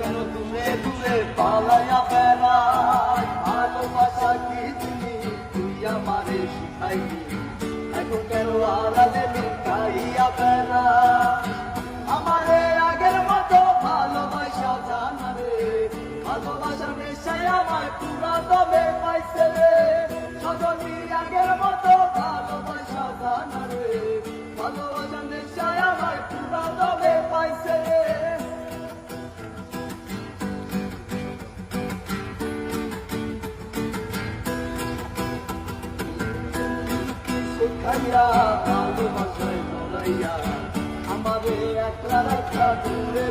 কেন দূরে দূরে পালাইয়া বেড়াই ভালোবাসা কি তুই আমারে শিখাইলি এখন কেন আড়ালে লুকাইয়া বেড়াই আমারে আগের মতো ভালোবাসা জানা রে ভালোবাসার নেশায় আমায় পুরা দমে পাইছে রে সজনী আগের মতো ভালোবাসা জানা রে ভালোবাসার নেশায় আমায় পুরা দমে পাইছে রে শিখাইয়া ভালোবাসায় ধরাইয়া আমারে একলা রাখা দূরে